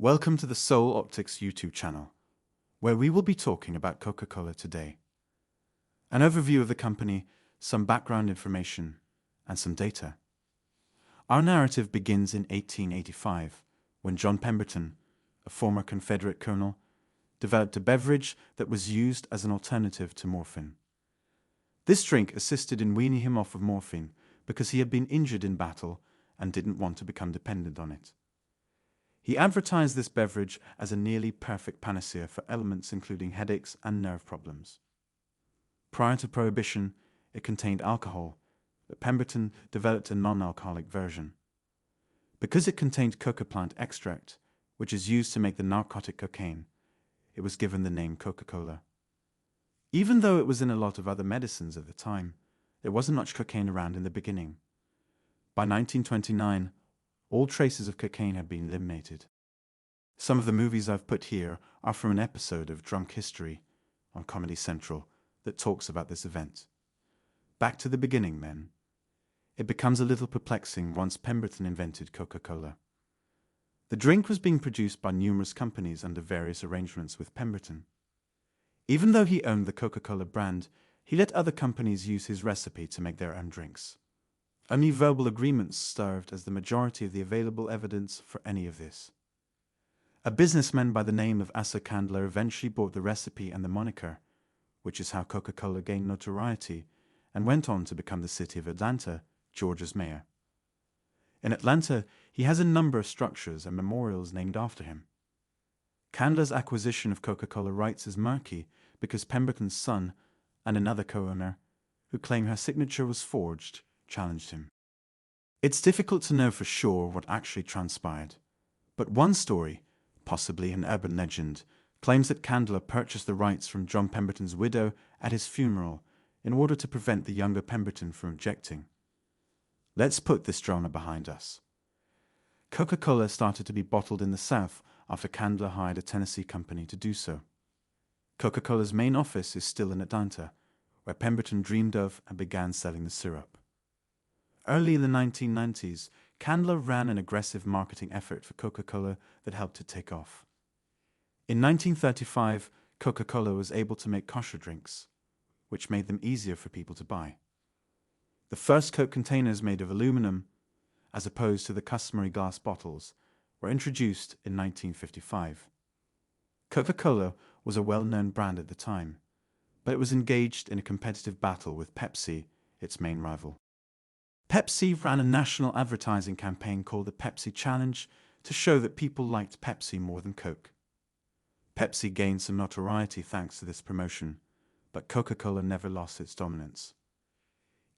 Welcome to the Soul Optics YouTube channel, where we will be talking about Coca-Cola today. An overview of the company, some background information, and some data. Our narrative begins in 1885, when John Pemberton, a former Confederate colonel, developed a beverage that was used as an alternative to morphine. This drink assisted in weaning him off of morphine because he had been injured in battle and didn't want to become dependent on it. He advertised this beverage as a nearly perfect panacea for ailments including headaches and nerve problems. Prior to Prohibition, it contained alcohol, but Pemberton developed a non-alcoholic version. Because it contained coca plant extract, which is used to make the narcotic cocaine, it was given the name Coca-Cola. Even though it was in a lot of other medicines at the time, there wasn't much cocaine around in the beginning. By 1929, all traces of cocaine had been eliminated. Some of the movies I've put here are from an episode of Drunk History on Comedy Central that talks about this event. Back to the beginning, then. It becomes a little perplexing once Pemberton invented Coca-Cola. The drink was being produced by numerous companies under various arrangements with Pemberton. Even though he owned the Coca-Cola brand, he let other companies use his recipe to make their own drinks. Only verbal agreements served as the majority of the available evidence for any of this. A businessman by the name of Asa Candler eventually bought the recipe and the moniker, which is how Coca-Cola gained notoriety and went on to become the city of Atlanta, Georgia's mayor. In Atlanta, he has a number of structures and memorials named after him. Candler's acquisition of Coca-Cola rights is murky because Pemberton's son and another co-owner, who claim her signature was forged, challenged him. It's difficult to know for sure what actually transpired, but one story, possibly an urban legend, claims that Candler purchased the rights from John Pemberton's widow at his funeral in order to prevent the younger Pemberton from objecting. Let's put this drama behind us. Coca-Cola started to be bottled in the South after Candler hired a Tennessee company to do so. Coca-Cola's main office is still in Atlanta, where Pemberton dreamed of and began selling the syrup. Early in the 1990s, Candler ran an aggressive marketing effort for Coca-Cola that helped it take off. In 1935, Coca-Cola was able to make kosher drinks, which made them easier for people to buy. The first Coke containers made of aluminum, as opposed to the customary glass bottles, were introduced in 1955. Coca-Cola was a well-known brand at the time, but it was engaged in a competitive battle with Pepsi, its main rival. Pepsi ran a national advertising campaign called the Pepsi Challenge to show that people liked Pepsi more than Coke. Pepsi gained some notoriety thanks to this promotion, but Coca-Cola never lost its dominance.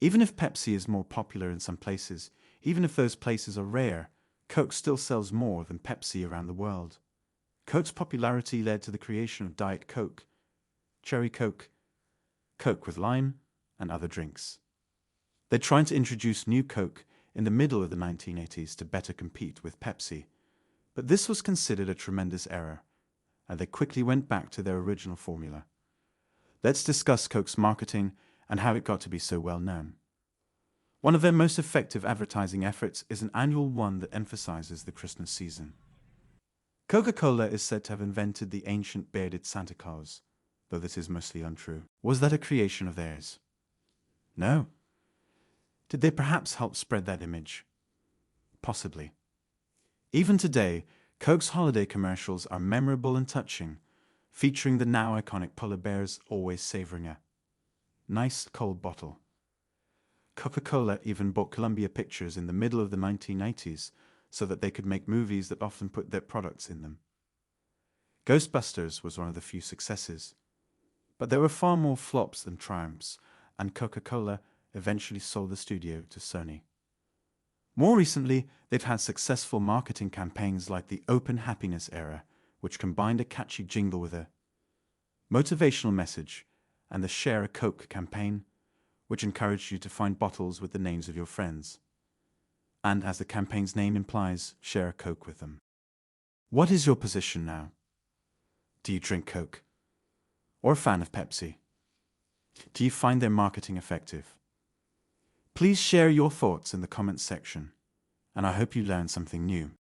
Even if Pepsi is more popular in some places, even if those places are rare, Coke still sells more than Pepsi around the world. Coke's popularity led to the creation of Diet Coke, Cherry Coke, Coke with lime, and other drinks. They tried to introduce new Coke in the middle of the 1980s to better compete with Pepsi, but this was considered a tremendous error, and they quickly went back to their original formula. Let's discuss Coke's marketing and how it got to be so well known. One of their most effective advertising efforts is an annual one that emphasizes the Christmas season. Coca-Cola is said to have invented the ancient bearded Santa Claus, though this is mostly untrue. Was that a creation of theirs? No. Did they perhaps help spread that image? Possibly. Even today, Coke's holiday commercials are memorable and touching, featuring the now iconic polar bears always savoring a nice cold bottle. Coca-Cola even bought Columbia Pictures in the middle of the 1980s so that they could make movies that often put their products in them. Ghostbusters was one of the few successes, but there were far more flops than triumphs, and Coca-Cola eventually sold the studio to Sony. More recently, they've had successful marketing campaigns like the Open Happiness era, which combined a catchy jingle with a motivational message, and the Share a Coke campaign, which encouraged you to find bottles with the names of your friends. And as the campaign's name implies, share a Coke with them. What is your position now? Do you drink Coke? Or a fan of Pepsi? Do you find their marketing effective? Please share your thoughts in the comments section, and I hope you learned something new.